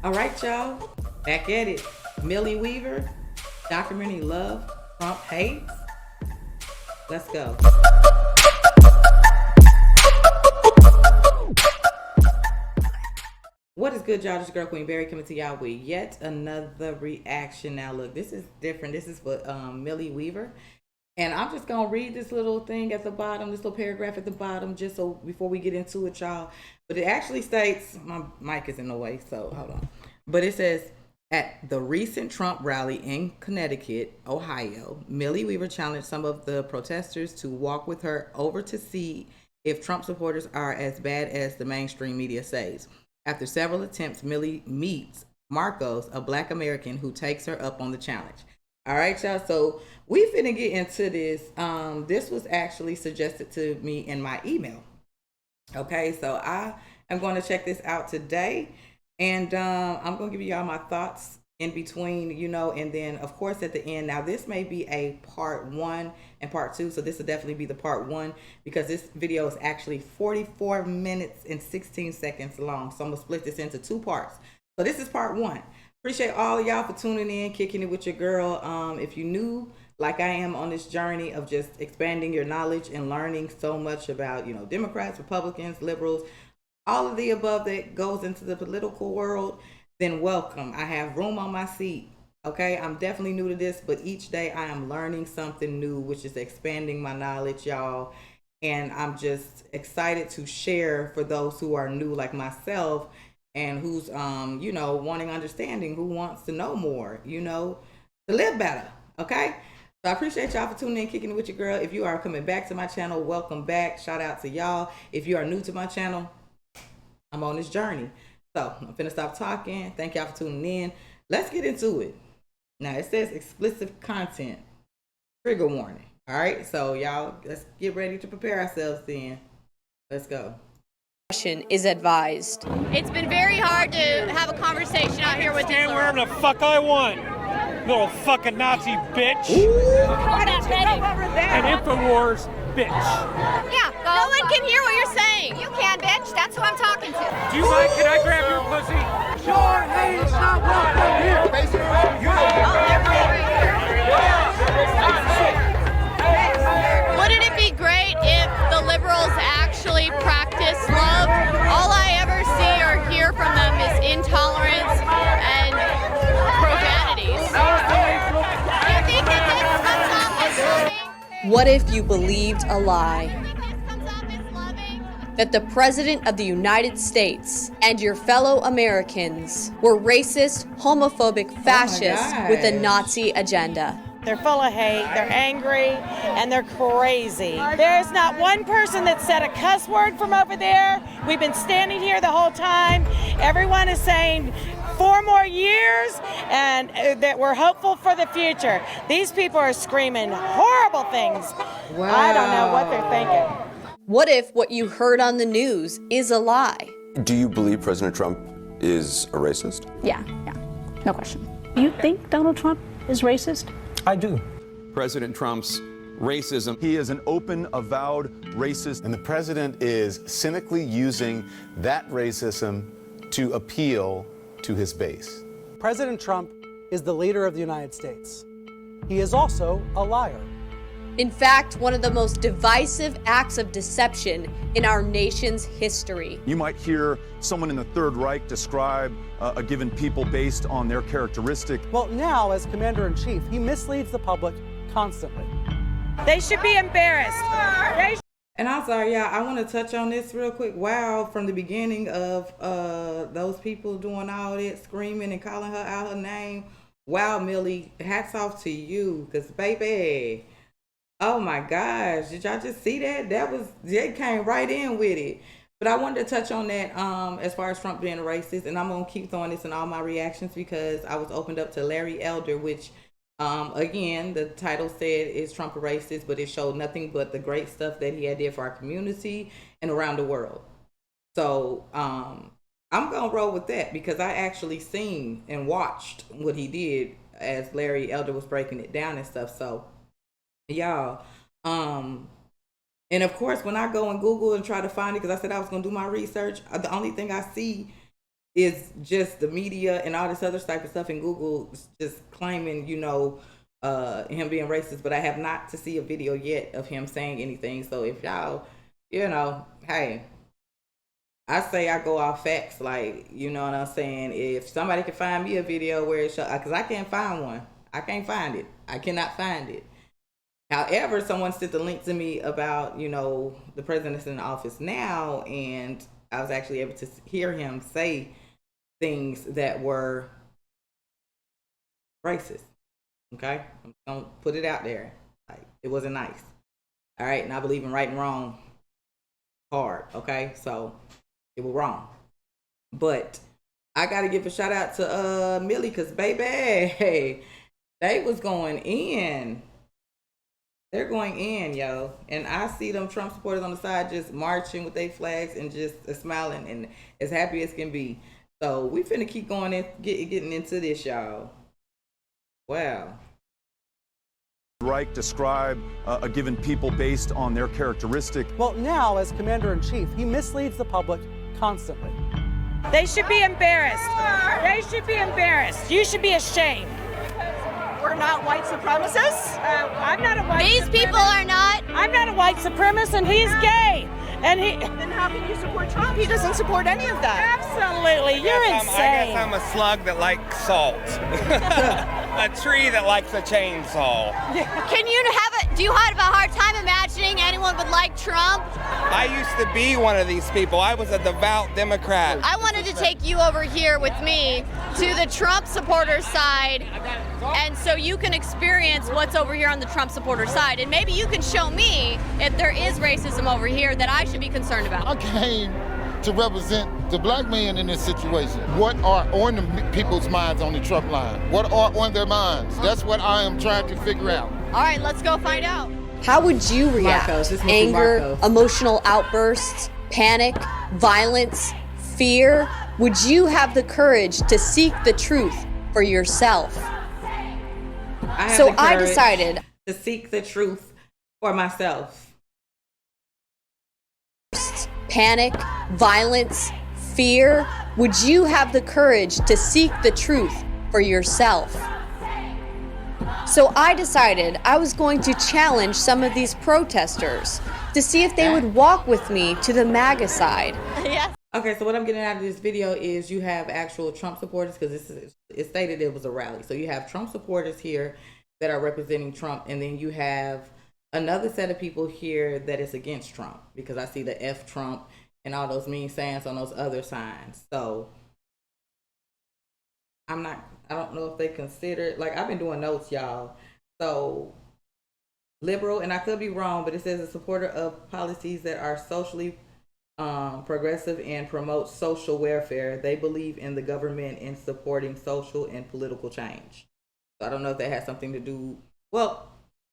All right, y'all. Back at it. Millie Weaver, documentary Love, Trump Hates. Let's go. What is good, y'all? This is girl Queen Berry coming to y'all with yet another reaction. Now, look, this is different. This is for Millie Weaver. And I'm just going to read this little thing at the bottom, this little paragraph at the bottom, just so before we get into it, y'all. But it actually states, my mic is in the way, so hold on. But it says, at the recent Trump rally in Connecticut, Ohio, Millie Weaver challenged some of the protesters to walk with her over to see if Trump supporters are as bad as the mainstream media says. After several attempts, Millie meets Marcos, a Black American, who takes her up on the challenge. All right, y'all. So we finna get into this. This was actually suggested to me in my email. Okay, so I am going to check this out today, and I'm going to give y'all my thoughts in between, you know, and then of course at the end. Now this may be a part 1 and part 2, so this will definitely be the part 1 because this video is actually 44 minutes and 16 seconds long. So I'm gonna split this into 2 parts. So this is part 1. Appreciate all of y'all for tuning in, kicking it with your girl. If you new like I am on this journey of just expanding your knowledge and learning so much about, you know, Democrats, Republicans, liberals, all of the above that goes into the political world, then welcome. I have room on my seat. Okay, I'm definitely new to this, but each day I am learning something new, which is expanding my knowledge, y'all. And I'm just excited to share for those who are new like myself and who's, you know, wanting understanding, who wants to know more, you know, to live better. Okay, so I appreciate y'all for tuning in, kicking it with your girl. If you are coming back to my channel, welcome back. Shout out to y'all. If you are new to my channel, I'm on this journey. So I'm finna stop talking. Thank y'all for tuning in. Let's get into it. Now it says explicit content, trigger warning. All right, so y'all, let's get ready to prepare ourselves then. Let's go. Is advised. It's been very hard to have a conversation out here with Stand these wherever the fuck I want. Little fucking Nazi bitch. And InfoWars bitch. Yeah, no one can hear what you're saying. You can, bitch. That's who I'm talking to. Do you mind? Can I grab your pussy? Your hands not welcome here. Wouldn't it be great if the liberals actually practice love? All I ever see or hear from them is intolerance and profanities. Do you think that this comes off as loving? What if you believed a lie? That the President of the United States and your fellow Americans were racist, homophobic fascists with a Nazi agenda. They're full of hate, they're angry, and they're crazy. There's not one person that said a cuss word from over there. We've been standing here the whole time. Everyone is saying 4 more years and that we're hopeful for the future. These people are screaming horrible things. Wow. I don't know what they're thinking. What if what you heard on the news is a lie? Do you believe President Trump is a racist? Yeah, no question. You think Donald Trump is racist? I do. President Trump's racism. He is an open, avowed racist. And the president is cynically using that racism to appeal to his base. President Trump is the leader of the United States. He is also a liar. In fact, one of the most divisive acts of deception in our nation's history. You might hear someone in the Third Reich describe a given people based on their characteristic. Well, now, as commander-in-chief, he misleads the public constantly. They should be embarrassed. And I'm sorry, y'all, I want to touch on this real quick. Wow, from the beginning of those people doing all that, screaming and calling her out her name. Wow, Millie, hats off to you, because baby, oh my gosh, did y'all just see that? They came right in with it. But I wanted to touch on that as far as Trump being a racist, and I'm going to keep throwing this in all my reactions because I was opened up to Larry Elder, which, again, the title said, is Trump a racist? But it showed nothing but the great stuff that he had did for our community and around the world. So I'm going to roll with that because I actually seen and watched what he did as Larry Elder was breaking it down and stuff. So, y'all, and of course, when I go and Google and try to find it, because I said I was going to do my research, the only thing I see is just the media and all this other type of stuff, and Google just claiming, him being racist. But I have not to see a video yet of him saying anything. So if y'all, hey, I say I go off facts, like, you know what I'm saying? If somebody can find me a video where it shows, because I can't find one. I can't find it. I cannot find it. However, someone sent the link to me about, the president's in office now, and I was actually able to hear him say things that were racist. Okay? I'm going to put it out there. Like, it wasn't nice. All right? And I believe in right and wrong hard. Okay? So it was wrong. But I got to give a shout out to Millie, because baby, they was going in. They're going in, yo. And I see them Trump supporters on the side just marching with their flags and just smiling and as happy as can be. So we finna keep going and getting into this, y'all. Wow. Right, describe a given people based on their characteristic. Well, now, as commander-in-chief, he misleads the public constantly. They should be embarrassed. They should be embarrassed. You should be ashamed. We're not white supremacists? I'm not a white These people are not. I'm not a white supremacist, and he's gay. And Then how can you support Trump? He doesn't support any of that. Absolutely. You're insane. I guess I'm a slug that likes salt. A tree that likes a chainsaw. Do you have a hard time imagining anyone would like Trump? I used to be one of these people. I was a devout Democrat. I wanted to take you over here with me to the Trump supporter side, and so you can experience what's over here on the Trump supporter side, and maybe you can show me if there is racism over here that I should be concerned about. I came to represent the black man in this situation. What are on the people's minds on the Trump line? What are on their minds? That's what I am trying to figure out. All right, let's go find out. How would you react? Anger, emotional outbursts, panic, violence, fear? Would you have the courage to seek the truth for yourself? I decided to seek the truth for myself. Panic, violence, fear? Would you have the courage to seek the truth for yourself? So I decided I was going to challenge some of these protesters to see if they would walk with me to the MAGA side. Yes. Okay, so what I'm getting out of this video is you have actual Trump supporters, because it stated it was a rally. So you have Trump supporters here that are representing Trump, and then you have another set of people here that is against Trump, because I see the F Trump and all those mean sayings on those other signs. So I don't know if they consider, like, I've been doing notes, y'all. So liberal, and I could be wrong, but it says a supporter of policies that are socially progressive and promote social welfare. They believe in the government in supporting social and political change. So I don't know if that has something to do, well,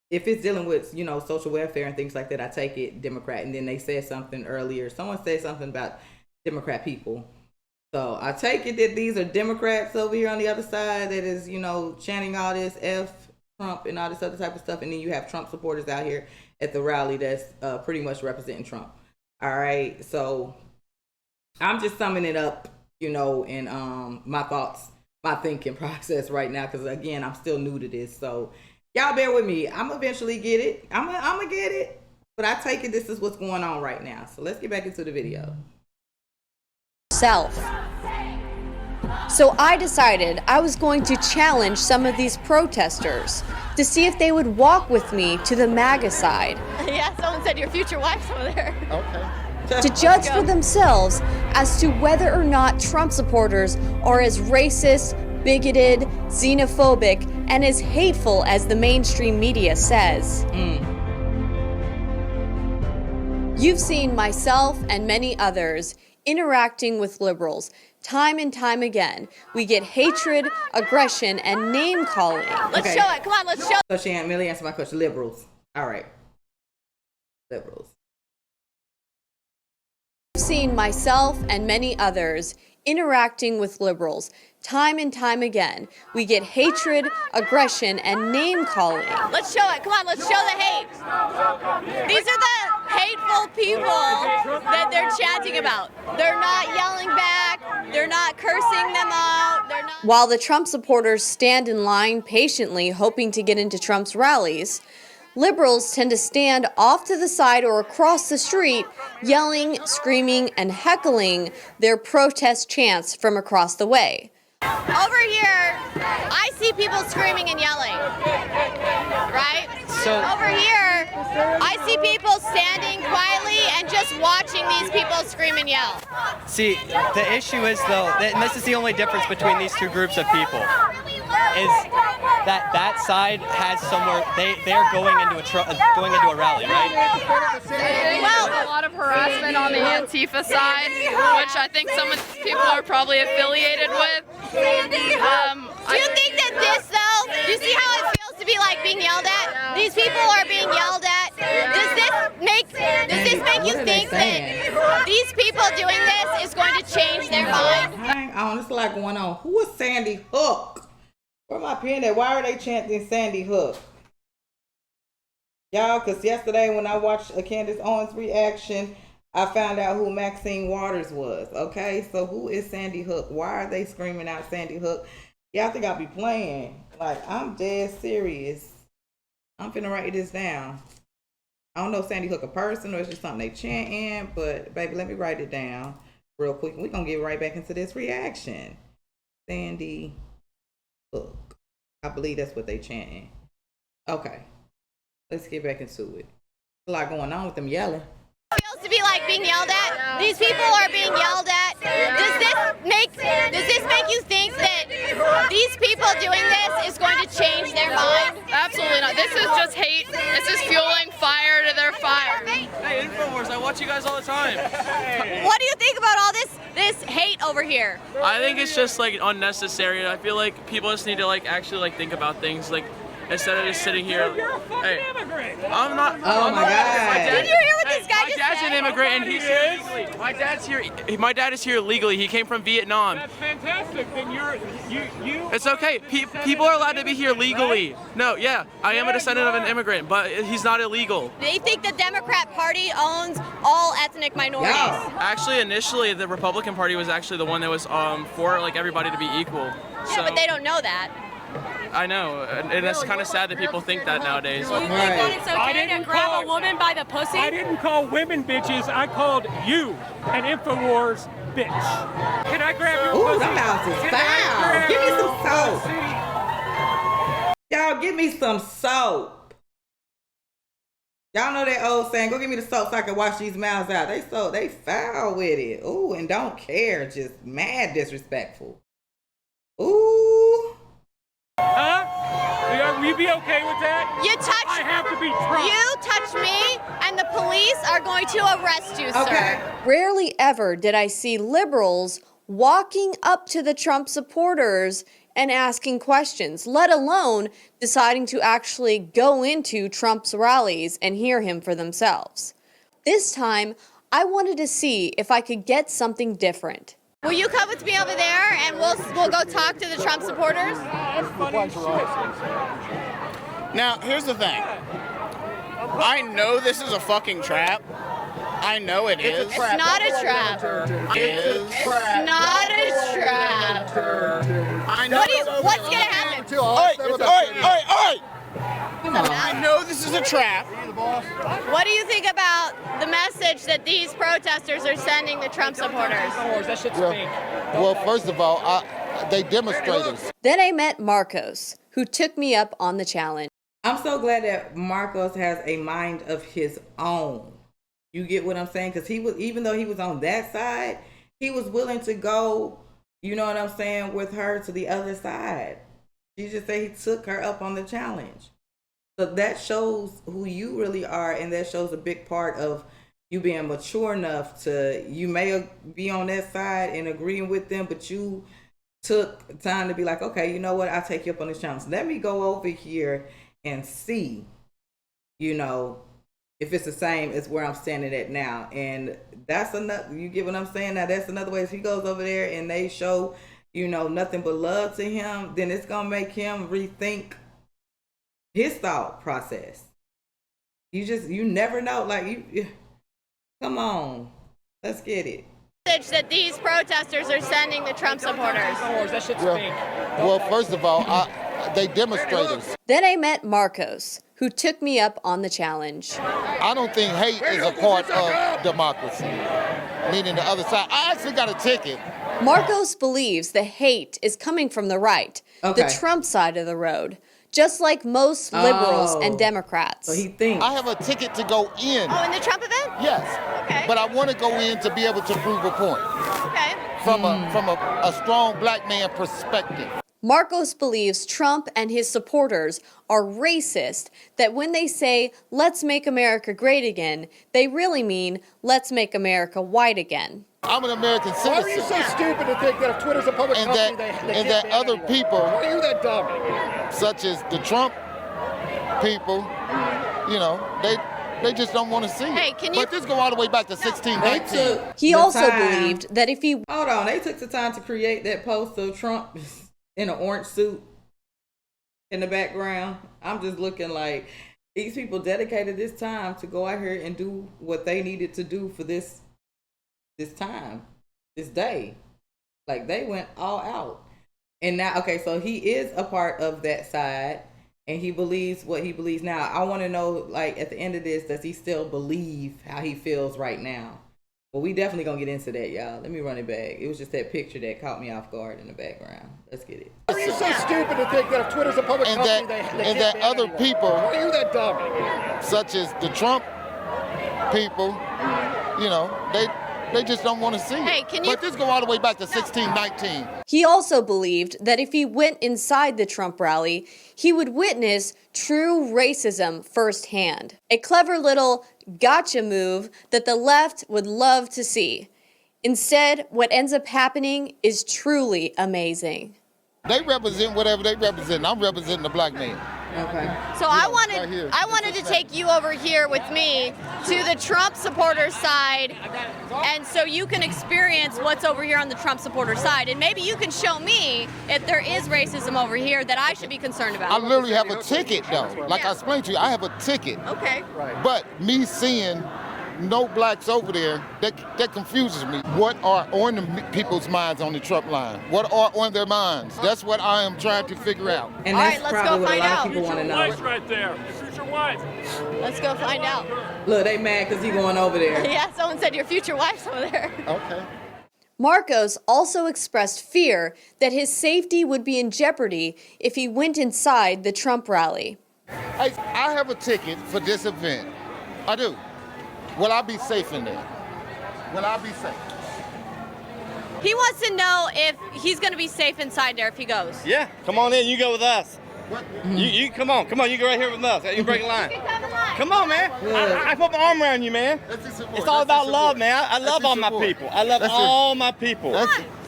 if it's dealing with, social welfare and things like that, I take it Democrat. And then they said something earlier. Someone said something about Democrat people. So I take it that these are Democrats over here on the other side that is, chanting all this F Trump and all this other type of stuff. And then you have Trump supporters out here at the rally that's pretty much representing Trump. All right. So I'm just summing it up, in my thoughts, my thinking process right now. Because, again, I'm still new to this. So y'all bear with me. I'm eventually get it. I'm going to get it. But I take it this is what's going on right now. So let's get back into the video. So I decided I was going to challenge some of these protesters to see if they would walk with me to the MAGA side. Yeah, someone said your future wife's over there. Okay. To judge for themselves as to whether or not Trump supporters are as racist, bigoted, xenophobic, and as hateful as the mainstream media says. You've seen myself and many others interacting with liberals. Time and time again, we get hatred, aggression, and name-calling. Let's show it. Come on, let's show it. So Shan, Millie, answer my question. Liberals. All right. Liberals. I've seen myself and many others interacting with liberals. Time and time again, we get hatred, aggression, and name-calling. Let's show it. Come on, let's show the hate. These are the hateful people that they're chanting about. They're not yelling back. They're not cursing them out. They're not. While the Trump supporters stand in line patiently hoping to get into Trump's rallies, liberals tend to stand off to the side or across the street, yelling, screaming, and heckling their protest chants from across the way. Over here, I see people screaming and yelling, right? So over here, I see people standing quietly and just watching these people scream and yell. See, the issue is though, and this is the only difference between these two groups of people, is that side has somewhere they're going into a rally, right? Well, a lot of harassment on the Antifa side, which I think some of these people are probably affiliated with. Do you think that this, though, do you see how it feels to be like being yelled at? These people are being yelled at. Does this make you think that these people doing this is going to change their mind? Hang on, it's a lot going on. Who is Sandy Hook? Where my pen at? Why are they chanting Sandy Hook? Y'all, because yesterday when I watched a Candace Owens reaction, I found out who Maxine Waters was. Okay, so who is Sandy Hook? Why are they screaming out Sandy Hook? Yeah, I think I'll be playing. Like, I'm dead serious. I'm finna write this down. I don't know if Sandy Hook a person or it's just something they chanting, but baby, let me write it down real quick. We're gonna get right back into this reaction. Sandy Hook. I believe that's what they chanting. Okay, let's get back into it. A lot going on with them yelling. Feels to be like being yelled at. These people are being yelled at. Does this make you think that these people doing this is going to change their mind? Absolutely not. This is just hate. This is fueling fire to their fire. Hey, Infowars, I watch you guys all the time. What do you think about all this hate over here? I think it's just like unnecessary. I feel like people just need to like actually like think about things like instead of just sitting here. Hey, I'm not. Oh my God! Did you hear what this guy just said? My dad's an immigrant and he's here legally. My dad's here. My dad is here legally. He came from Vietnam. That's fantastic. Then you. It's okay. People are allowed to be here legally. No, yeah, I am a descendant of an immigrant, but he's not illegal. They think the Democrat Party owns all ethnic minorities. Yeah. Actually, initially, the Republican Party was actually the one that was for like everybody to be equal. Yeah, but they don't know that. I know, and it's kind of sad that people think that nowadays. You think that it's okay to grab a woman by the pussy? I didn't call women bitches. I called you an Infowars bitch. Can I grab your pussy? Ooh, that mouth is foul. Give me some soap. Y'all, give me some soap. Y'all know that old saying, go give me the soap so I can wash these mouths out. They foul with it. Ooh, and don't care. Just mad disrespectful. Ooh. Huh? Will you be okay with that? I have to be Trump. You touch me, and the police are going to arrest you, sir. Rarely ever did I see liberals walking up to the Trump supporters and asking questions, let alone deciding to actually go into Trump's rallies and hear him for themselves. This time, I wanted to see if I could get something different. Will you come with me over there and we'll go talk to the Trump supporters? Now, here's the thing. I know this is a fucking trap. I know it is. It's not a trap. It's not a trap. I know. What's gonna happen? I know this is a trap. What do you think about the message that these protesters are sending the Trump supporters? Well, first of all, they demonstrated. Then I met Marcos, who took me up on the challenge. I'm so glad that Marcos has a mind of his own. You get what I'm saying? Because even though he was on that side, he was willing to go, you know what I'm saying, with her to the other side. She just said he took her up on the challenge. So that shows who you really are, and that shows a big part of you being mature enough to, you may be on that side and agreeing with them, but you took time to be like, okay, you know what, I'll take you up on this challenge. Let me go over here and see, you know, if it's the same as where I'm standing at now. And that's another, you get what I'm saying? Now that's another way. If he goes over there and they show, you know, nothing but love to him, then it's going to make him rethink his thought process. You never know. Like, come on, let's get it. That these protesters are sending the Trump supporters. That shit's fake. Well, first of all, they demonstrators. Then I met Marcos, who took me up on the challenge. I don't think hate is a part of democracy, meaning the other side. I actually got a ticket. Marcos believes the hate is coming from the right, the Trump side of the road, just like most liberals and Democrats. So he thinks. I have a ticket to go in. Oh, in the Trump event? Yes. Okay. But I want to go in to be able to prove a point. Okay. From a strong black man perspective. Marcos believes Trump and his supporters are racist, that when they say, let's make America great again, they really mean, let's make America white again. I'm an American citizen. Why are you so stupid to think that if Twitter's a public company, and that other people, why are you that dumb? Such as the Trump people, you know, they just don't want to see it. Hey, can you? But this go all the way back to 1619. He also believed that if he... Hold on, they took the time to create that post of Trump in an orange suit in the background. I'm just looking like these people dedicated this time to go out here and do what they needed to do for this time, this day. Like, they went all out. And now, okay, so he is a part of that side, and he believes what he believes now. I want to know, like, at the end of this, does he still believe how he feels right now? Well, we definitely gonna get into that, y'all. Let me run it back. It was just that picture that caught me off guard in the background. Let's get it. Why are you so stupid to think that if Twitter's a public company, and that other people, why are you that dumb? Such as the Trump people, you know, they just don't want to see it. Hey, can you? But this go all the way back to 1619. He also believed that if he went inside the Trump rally, he would witness true racism firsthand. A clever little gotcha move that the left would love to see. Instead, what ends up happening is truly amazing. They represent whatever they represent. I'm representing the black man. Okay. So I wanted to take you over here with me to the Trump supporter side, and so you can experience what's over here on the Trump supporter side, and maybe you can show me if there is racism over here that I should be concerned about. I literally have a ticket, though. Like I explained to you, I have a ticket. Okay. But me seeing no blacks over there, that confuses me. What are on the people's minds on the Trump line? What are on their minds? That's what I am trying to figure out. And all that's right, let's probably go what find a lot out. of people want to know. Wife's right there. Your future wife. Let's go find out. Look, they mad because he going over there. Yeah, someone said your future wife's over there. Okay. Marcos also expressed fear that his safety would be in jeopardy if he went inside the Trump rally. Hey, I have a ticket for this event. I do. Will I be safe in there? Will I be safe? He wants to know if he's going to be safe inside there if he goes. Yeah, come on in. You go with us. What? You come on. You go right here with us. You break a line. You can come in line. Come on, man. I put my arm around you, man. It's all about love, man. I love all my people. I love all my people.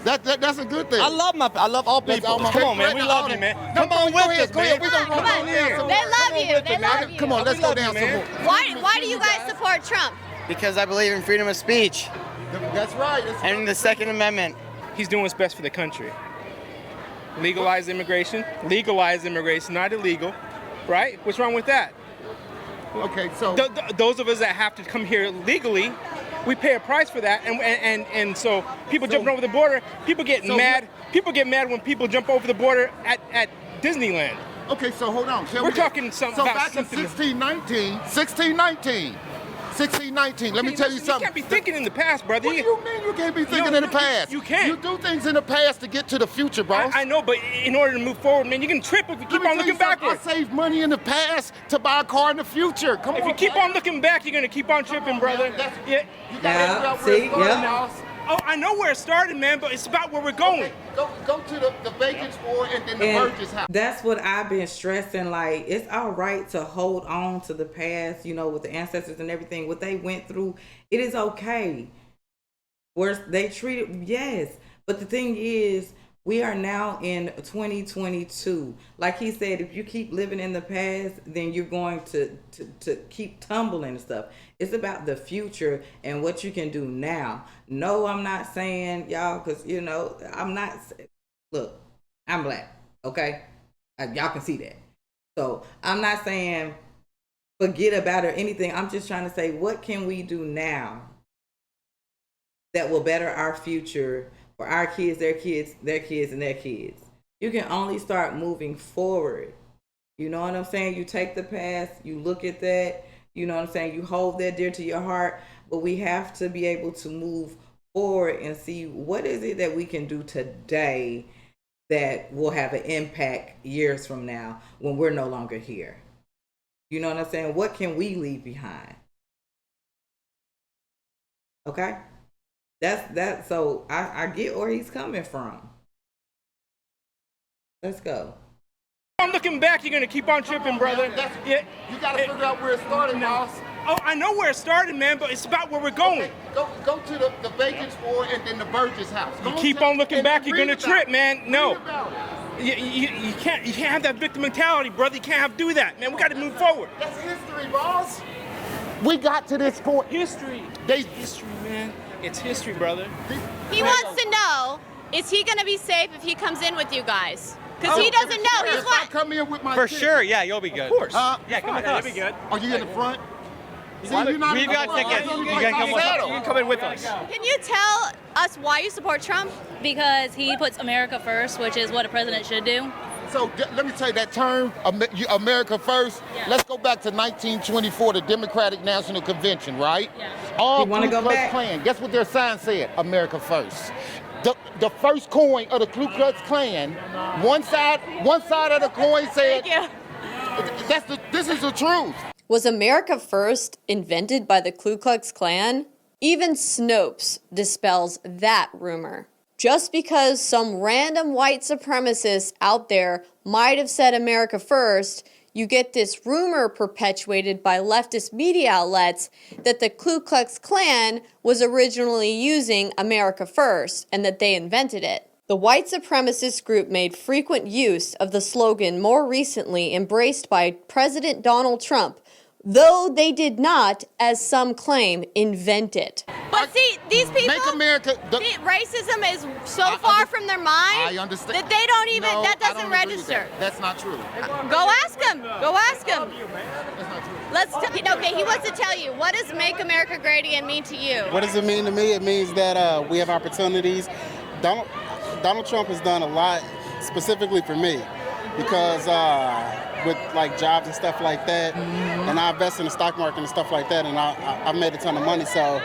That's a good thing. I love all people. Come on, man. We love you, man. Come on with us, man. We're going to go down there. They love you. They love you. Come on, let's go down some more. Why do you guys support Trump? Because I believe in freedom of speech. That's right. And the Second Amendment. He's doing what's best for the country. Legalize immigration, not illegal, right? What's wrong with that? Okay, so those of us that have to come here legally, we pay a price for that, and so people jumping over the border, people get mad. People get mad when people jump over the border at Disneyland. Okay, so hold on. We're talking something so about back something. in 1619. Let me tell you something. You can't be thinking in the past, brother. What do you mean you can't be thinking in the past? You can't. You do things in the past to get to the future, bro. I know, but in order to move forward, man, you can trip if you keep on looking backwards. I saved money in the past to buy a car in the future. Come on. If you keep on looking back, you're gonna keep on tripping, brother. Yeah. Yeah. See, yeah. Oh, I know where it started, man, but it's about where we're going. Go to the Bacon War and then the Burgess house. That's what I've been stressing. Like, it's all right to hold on to the past, you know, with the ancestors and everything, what they went through. It is okay. Where they treated, yes. But the thing is, We are now in 2022. Like he said, if you keep living in the past, then you're going to keep tumbling and stuff. It's about the future and what you can do now. No, I'm not saying, y'all, because, you know, look, I'm black, okay? Y'all can see that. So I'm not saying forget about it or anything. I'm just trying to say, what can we do now that will better our future for our kids, their kids, their kids, and their kids? You can only start moving forward. You know what I'm saying? You take the past, you look at that, you know what I'm saying? You hold that dear to your heart, but we have to be able to move forward and see what is it that we can do today that will have an impact years from now when we're no longer here. You know what I'm saying? What can we leave behind? Okay? That's so I get where he's coming from. Let's go. I'm looking back, you're gonna keep on tripping, brother. You gotta figure out where it started, boss. Oh, I know where it started, man, but it's about where we're going. Okay, go to the bacon store and then the Burgess house. You keep on looking back, you're gonna trip, man. No. You can't have that victim mentality, brother. You can't do that, man. We gotta move forward. That's history, boss. We got to this point. History, man. It's history, brother. He wants to know, is he going to be safe if he comes in with you guys? Because he doesn't know. He's what? I come in with my For ticket. sure, yeah, you'll be good. Of course. Yeah, come with us. You'll be good. Are you in the front? We've got tickets. You can come in with us. Can you tell us why you support Trump? Because he puts America first, which is what a president should do. So let me tell you that term, America First. Yeah. Let's go back to 1924, the Democratic National Convention, right? Yeah. All Ku Klux Klan. Guess what their sign said? America First. The first coin of the Ku Klux Klan, one side of the coin said, this is the truth. Was America First invented by the Ku Klux Klan? Even Snopes dispels that rumor. Just because some random white supremacist out there might have said America First, you get this rumor perpetuated by leftist media outlets that the Ku Klux Klan was originally using America First and that they invented it. The white supremacist group made frequent use of the slogan more recently embraced by President Donald Trump, though they did not, as some claim, invent it. But see, these people, Make America, racism is so far from their mind I understand. that they don't even, that I doesn't don't agree with register. that. That's not true. Go ask him. Go ask him. That's not true. Okay, he wants to tell you, what does Make America Great Again mean to you? What does it mean to me? It means that we have opportunities. Donald Trump has done a lot specifically for me because with like jobs and stuff like that, and I invest in the stock market and stuff like that, and I've made a ton of money. So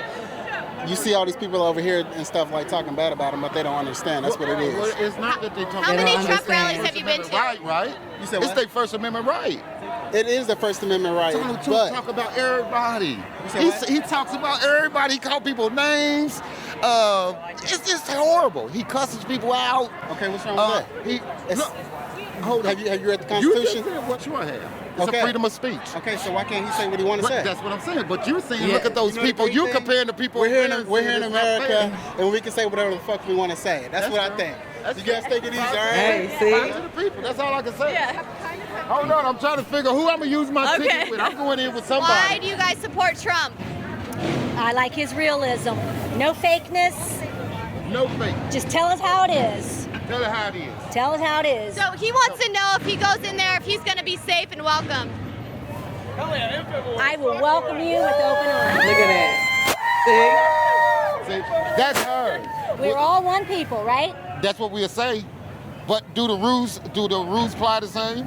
you see all these people over here and stuff like talking bad about him, but they don't understand. That's what it is. Well, it's not that they talk. How many Trump rallies have you been to? Right? You said it's what? their First Amendment right. It is the First Amendment right. Donald but Trump talk about everybody. He talks about everybody. He call people names. It's just horrible. He cusses people out. Okay, what's wrong with that? Hold on. Have you read the Constitution? You just said what you have. It's a freedom of speech. Okay, so why can't he say what he want to say? That's what I'm saying. But you're saying, look at those people. You're comparing the people. We're here in America, and we can say whatever the fuck we want to say. That's what I think. You guys take it easy, all right? Hey, see? To the people. That's all I can say. Yeah. Hold on. I'm trying to figure who I'm going to use my ticket with. I'm going in with somebody. Why do you guys support Trump? I like his realism. No fakeness. No fake. Just tell us how it is. Tell it how it is. Tell us how it is. So he wants to know if he goes in there, if he's going to be safe and welcome. I will welcome you with open arms. Look at that. See? That's her. We're all one people, right? That's what we'll say. But do the rules apply the same?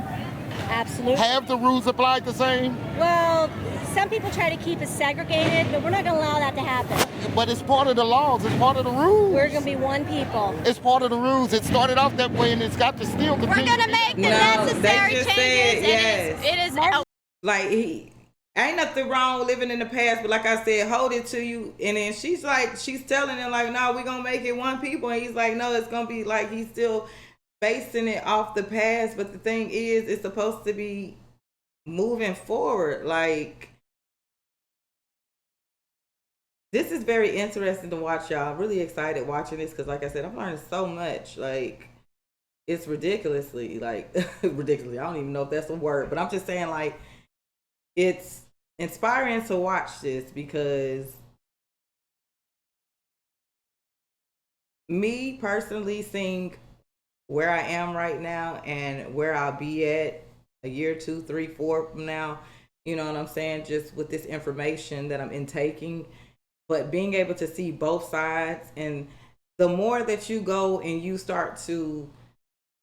Absolutely. Have the rules applied the same? Well, some people try to keep us segregated, but we're not going to allow that to happen. But it's part of the laws. It's part of the rules. We're going to be one people. It's part of the rules. It started off that way, and it's got to still continue. We're going to make the necessary changes. It is like ain't nothing wrong with living in the past, but like I said, hold it to you. And then she's telling him like, no, we're gonna make it one people, and he's like, no, it's gonna be like he's still basing it off the past. But the thing is, it's supposed to be moving forward. Like, this is very interesting to watch, y'all. I'm really excited watching this because, like I said, I'm learning so much. Like, it's ridiculously, like, ridiculously. I don't even know if that's a word, but I'm just saying, like, it's inspiring to watch this because me personally seeing where I am right now and where I'll be at a year, 2, 3, 4 from now, you know what I'm saying? Just with this information that I'm intaking, but being able to see both sides, and the more that you go and you start to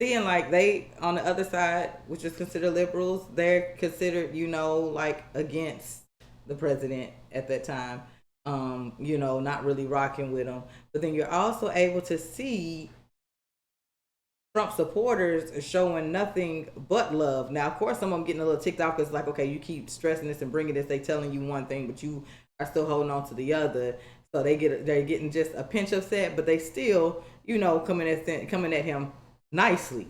seeing, like, they on the other side, which is considered liberals, they're considered, you know, like against the president at that time, you know, not really rocking with him. But then you're also able to see Trump supporters showing nothing but love. Now, of course, some of them getting a little ticked off because, like, okay, you keep stressing this and bringing this. They telling you one thing, but you are still holding on to the other. So they're getting just a pinch upset, but they still, you know, coming at him nicely.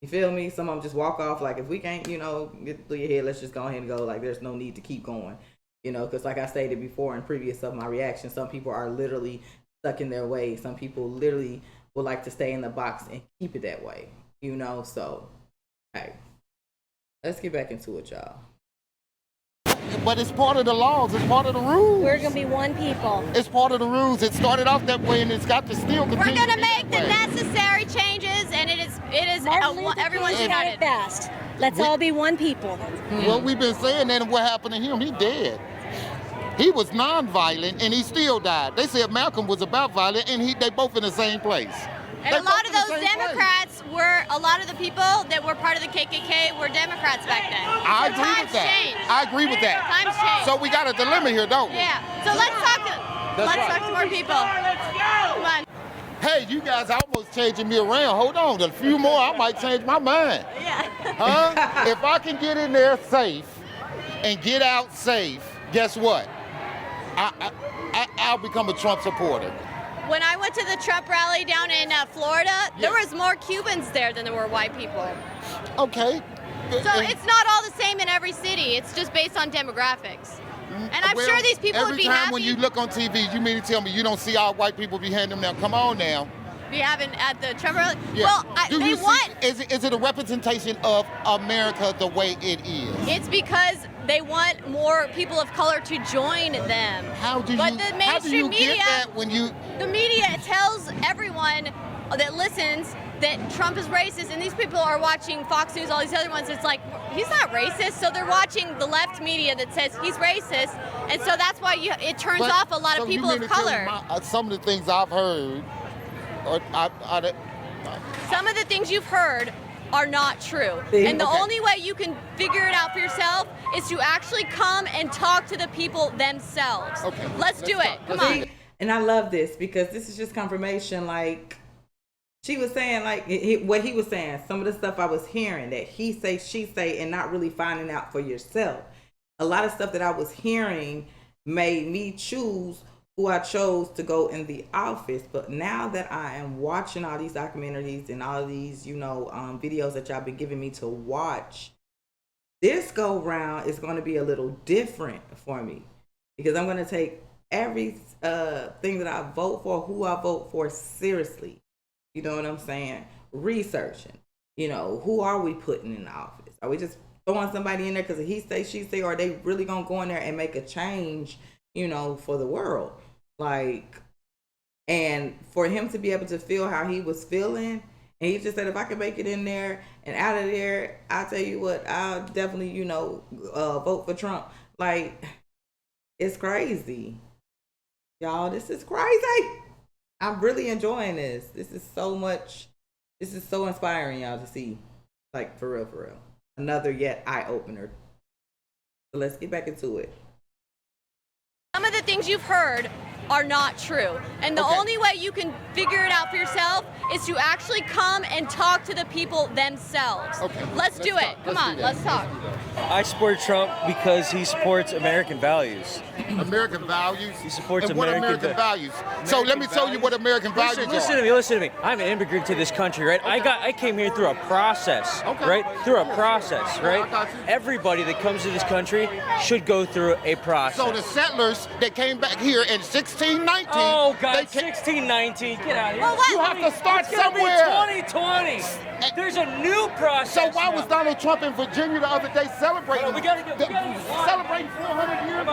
You feel me? Some of them just walk off like, if we can't, you know, get through your head, let's just go ahead and go. Like, there's no need to keep going, you know, because like I stated before in previous of my reactions, some people are literally stuck in their ways. Some people literally would like to stay in the box and keep it that way, you know. So, hey, let's get back into it, y'all. But it's part of the laws. It's part of the rules. We're gonna be one people. It's part of the rules. It started off that way, and it's got to still continue. We're gonna make the necessary changes, and it is everyone's united. Best. Let's all be one people. What we've been saying, and what happened to him, he dead. He was non-violent, and he still died. They said Malcolm was about violent, and they both in the same place. And a lot of those Democrats were, a lot of the people that were part of the KKK were Democrats back then. I agree with that. Changed. I agree with that. Times changed. So we got a dilemma here, don't we? Yeah. So let's talk to more people. Come on. Hey, you guys are almost changing me around. Hold on, a few more, I might change my mind. Yeah. Huh? If I can get in there safe and get out safe, guess what? I'll become a Trump supporter. When I went to the Trump rally down in Florida, there was more Cubans there than there were white people. Okay. So it's not all the same in every city. It's just based on demographics. And I'm sure these people would be happy. Every time when you look on TV, you mean to tell me you don't see all white people behind them now? Come on now. We haven't at the Trump rally. Yeah. Well, is it a representation of America the way it is? It's because they want more people of color to join them. How do the mainstream media, get that when you... The media tells everyone that listens that Trump is racist, and these people are watching Fox News, all these other ones. It's like, he's not racist, so they're watching the left media that says he's racist, and so that's why it turns off a lot of people of color. Some of the things I've heard, some of the things you've heard are not true. And the only way you can figure it out for yourself is to actually come and talk to the people themselves. Okay. Let's do it. Come on. And I love this because this is just confirmation. Like she was saying, like what he was saying, some of the stuff I was hearing that he say, she say, and not really finding out for yourself. A lot of stuff that I was hearing made me choose who I chose to go in the office. But now that I am watching all these documentaries and all these, you know, videos that y'all been giving me to watch, this go round is going to be a little different for me because I'm going to take every thing that I vote for, who I vote for, seriously. You know what I'm saying? Researching, you know, who are we putting in the office? Are we just throwing somebody in there because he say, she say, or are they really going to go in there and make a change, you know, for the world? Like, and for him to be able to feel how he was feeling, and he just said, if I can make it in there and out of there, I'll tell you what, I'll definitely, you know, vote for Trump. Like, it's crazy. Y'all, this is crazy. I'm really enjoying this. This is so inspiring, y'all, to see. Like, for real, for real. Another yet eye-opener. So let's get back into it. Some of the things you've heard are not true. And the only way you can figure it out for yourself is to actually come and talk to the people themselves. Okay. Let's do it. Come on, let's talk. I support Trump because he supports American values. American values? He supports and American values. So let me tell you what American values are. Listen to me. I'm an immigrant to this country, right? Okay. I came here through a process, right? Through a process, right? Everybody that comes to this country should go through a process. So the settlers that came back here in 16 1619. Oh, God, 1619. Get out of here. Well, what? You have to start It's gonna somewhere. be 2020. There's a new process. So why now. was Donald Trump in Virginia the other day celebrating? We gotta get celebrating 400 years.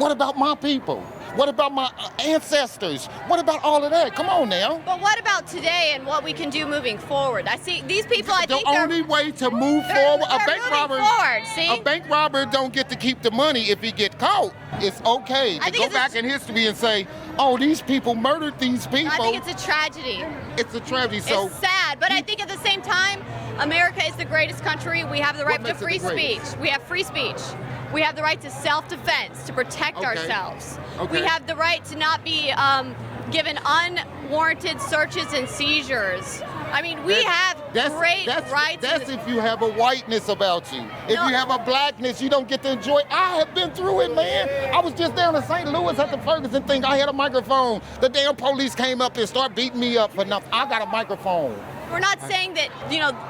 What about my people? What about my ancestors? What about all of that? Come on now. But what about today and what we can do moving forward? I see these people. I think the only way to move forward, a bank robber. See? A bank robber don't get to keep the money if he get caught. It's okay to go back in history and say, "Oh, these people murdered these people." I think it's a tragedy. It's a tragedy. So it's sad, but I think at the same time, America is the greatest country. We have the right to free speech. We have free speech. We have the right to self-defense, to protect ourselves. Okay. We have the right to not be given unwarranted searches and seizures. I mean, we have great rights. That's if you have a whiteness about you. If you have a blackness, you don't get to enjoy it. I have been through it, man. I was just down in St. Louis at the Ferguson thing. I had a microphone. The damn police came up and started beating me up for nothing. I got a microphone. We're not saying that,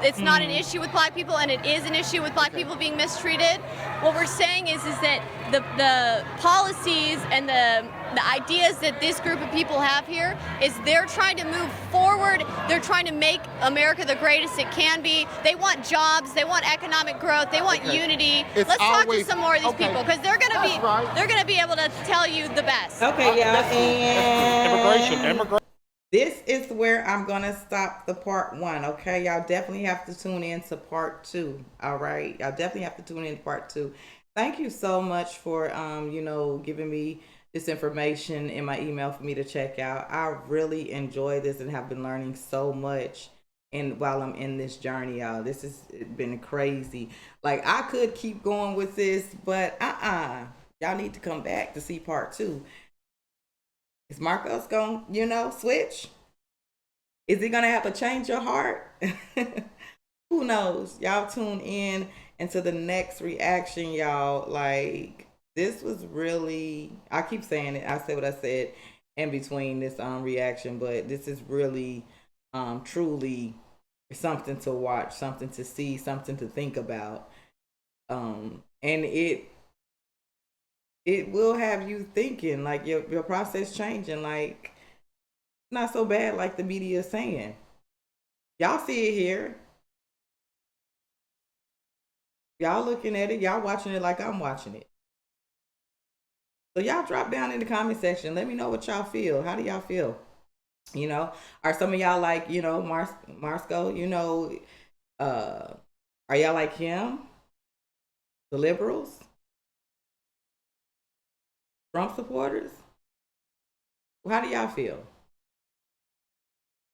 it's not an issue with black people, and it is an issue with black people being mistreated. What we're saying is that the policies and the ideas that this group of people have here is they're trying to move forward. They're trying to make America the greatest it can be. They want jobs. They want economic growth. They want unity. Let's talk to some more of these people, because they're going to be able to tell you the best. Okay, yeah, and immigration. This is where I'm gonna stop the part 1. Okay, y'all definitely have to tune in to part 2. All right, y'all definitely have to tune in to part 2. Thank you so much for giving me this information in my email for me to check out. I really enjoy this and have been learning so much. And while I'm in this journey, y'all, this has been crazy. Like, I could keep going with this, but y'all need to come back to see part 2. Is Marcos gonna, switch? Is he gonna have to change your heart? Who knows? Y'all tune in into the next reaction, y'all. Like, this was really, I keep saying it. I say what I said in between this reaction, but this is really truly something to watch, something to see, something to think about. And it will have you thinking, like your process changing, like not so bad like the media is saying. Y'all see it here. Y'all looking at it, y'all watching it like I'm watching it. So y'all drop down in the comment section. Let me know what y'all feel. How do y'all feel? Are some of y'all like, Marsco, are y'all like him? The liberals? Trump supporters? How do y'all feel?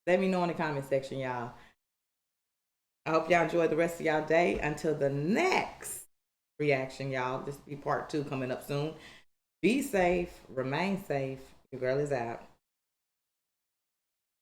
Let me know in the comment section, y'all. I hope y'all enjoy the rest of y'all day. Until the next reaction, y'all. This will be part 2 coming up soon. Be safe. Remain safe. Your girl is out.